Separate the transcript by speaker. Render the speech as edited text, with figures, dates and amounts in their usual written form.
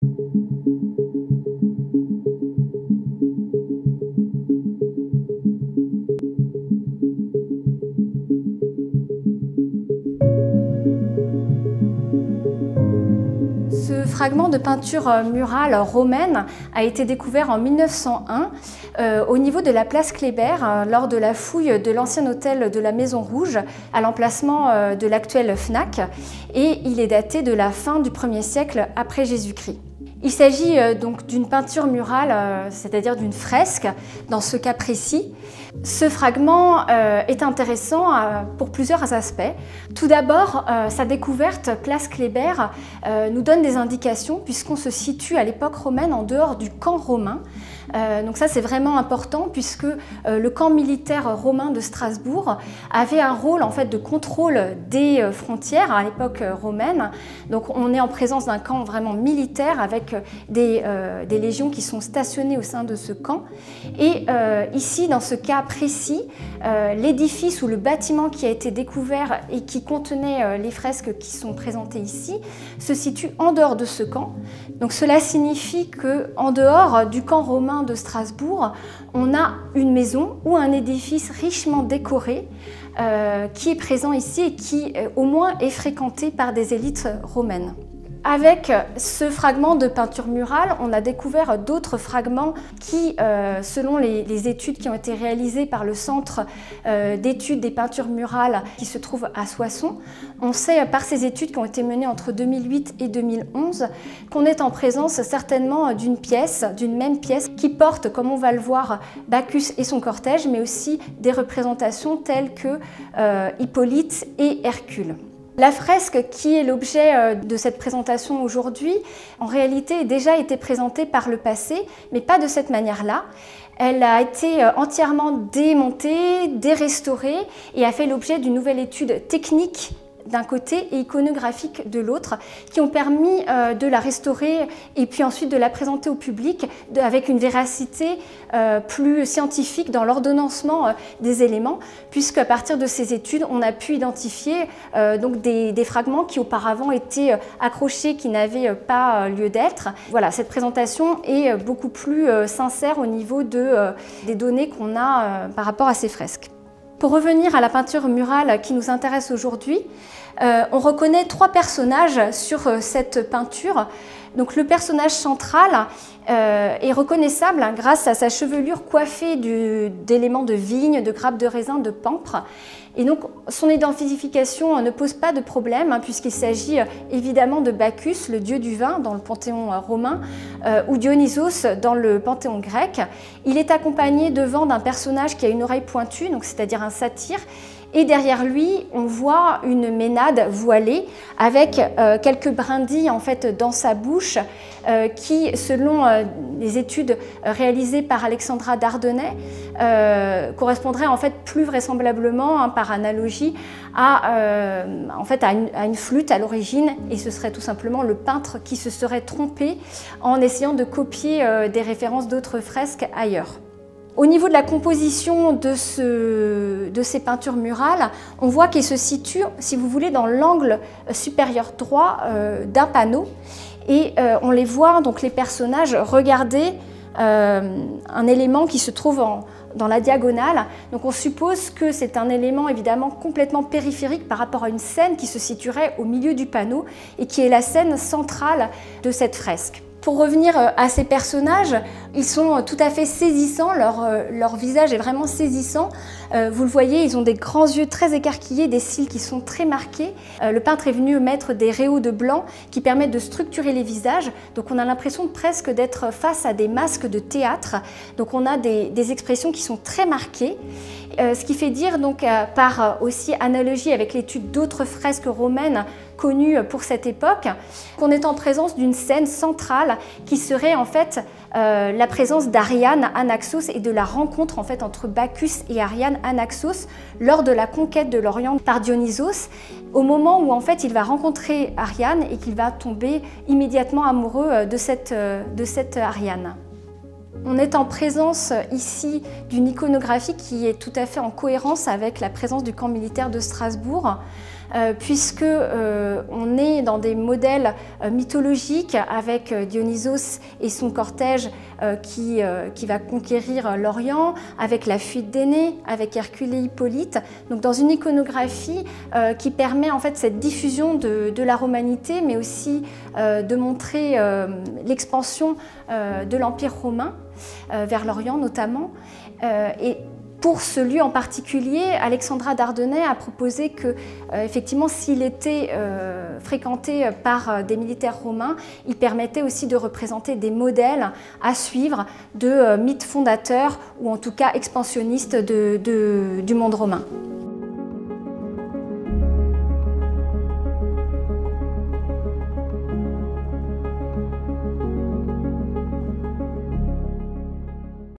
Speaker 1: Ce fragment de peinture murale romaine a été découvert en 1901 au niveau de la place Kléber lors de la fouille de l'ancien hôtel de la Maison Rouge à l'emplacement de l'actuelle Fnac, et il est daté de la fin du 1er siècle après Jésus-Christ. Il s'agit donc d'une peinture murale, c'est-à-dire d'une fresque, dans ce cas précis. Ce fragment est intéressant pour plusieurs aspects. Tout d'abord, sa découverte, place Kléber, nous donne des indications puisqu'on se situe à l'époque romaine en dehors du camp romain. Donc ça, c'est vraiment important puisque le camp militaire romain de Strasbourg avait un rôle en fait de contrôle des frontières à l'époque romaine. Donc on est en présence d'un camp vraiment militaire avec des légions qui sont stationnées au sein de ce camp. Et ici, dans ce cas précis, l'édifice ou le bâtiment qui a été découvert et qui contenait les fresques qui sont présentées ici se situe en dehors de ce camp. Donc cela signifie qu'en dehors du camp romain de Strasbourg, on a une maison ou un édifice richement décoré qui est présent ici et qui au moins est fréquenté par des élites romaines. Avec ce fragment de peinture murale, on a découvert d'autres fragments qui, selon les études qui ont été réalisées par le Centre d'études des peintures murales qui se trouve à Soissons, on sait par ces études qui ont été menées entre 2008 et 2011 qu'on est en présence certainement d'une même pièce qui porte, comme on va le voir, Bacchus et son cortège, mais aussi des représentations telles que Hippolyte et Hercule. La fresque qui est l'objet de cette présentation aujourd'hui, en réalité, a déjà été présentée par le passé, mais pas de cette manière-là. Elle a été entièrement démontée, dérestaurée et a fait l'objet d'une nouvelle étude technique d'un côté et iconographique de l'autre, qui ont permis de la restaurer et puis ensuite de la présenter au public avec une véracité plus scientifique dans l'ordonnancement des éléments, puisque à partir de ces études, on a pu identifier donc des fragments qui auparavant étaient accrochés, qui n'avaient pas lieu d'être. Voilà, cette présentation est beaucoup plus sincère au niveau des données qu'on a par rapport à ces fresques. Pour revenir à la peinture murale qui nous intéresse aujourd'hui, on reconnaît trois personnages sur cette peinture. Donc le personnage central est reconnaissable grâce à sa chevelure coiffée d'éléments de vigne, de grappes de raisin, de pampres. Et donc son identification ne pose pas de problème puisqu'il s'agit évidemment de Bacchus, le dieu du vin dans le panthéon romain, ou Dionysos dans le panthéon grec. Il est accompagné devant d'un personnage qui a une oreille pointue, donc c'est-à-dire un satyre. Et derrière lui, on voit une ménade voilée avec quelques brindilles en fait dans sa bouche qui, selon les études réalisées par Alexandra Dardennay, correspondraient en fait plus vraisemblablement, par analogie, à une flûte à l'origine, et ce serait tout simplement le peintre qui se serait trompé en essayant de copier des références d'autres fresques ailleurs. Au niveau de la composition de ces peintures murales, on voit qu'elles se situent, si vous voulez, dans l'angle supérieur droit d'un panneau. Et on les voit, donc les personnages, regarder un élément qui se trouve dans la diagonale. Donc on suppose que c'est un élément évidemment complètement périphérique par rapport à une scène qui se situerait au milieu du panneau et qui est la scène centrale de cette fresque. Pour revenir à ces personnages, ils sont tout à fait saisissants, leur visage est vraiment saisissant. Vous le voyez, ils ont des grands yeux très écarquillés, des cils qui sont très marqués. Le peintre est venu mettre des réaux de blanc qui permettent de structurer les visages. Donc on a l'impression presque d'être face à des masques de théâtre. Donc on a des expressions qui sont très marquées. Ce qui fait dire, donc, par aussi analogie avec l'étude d'autres fresques romaines connues pour cette époque, qu'on est en présence d'une scène centrale qui serait en fait la présence d'Ariane à Naxos et de la rencontre en fait entre Bacchus et Ariane à Naxos lors de la conquête de l'Orient par Dionysos, au moment où en fait il va rencontrer Ariane et qu'il va tomber immédiatement amoureux de cette Ariane. On est en présence ici d'une iconographie qui est tout à fait en cohérence avec la présence du camp militaire de Strasbourg. puisque on est dans des modèles mythologiques avec Dionysos et son cortège qui va conquérir l'Orient, avec la fuite d'Énée, avec Hercule et Hippolyte, donc dans une iconographie qui permet en fait cette diffusion de la romanité, mais aussi de montrer l'expansion de l'Empire romain vers l'Orient notamment. Et pour ce lieu en particulier, Alexandra Dardennay a proposé que, effectivement, s'il était fréquenté par des militaires romains, il permettait aussi de représenter des modèles à suivre de mythes fondateurs ou en tout cas expansionnistes du monde romain.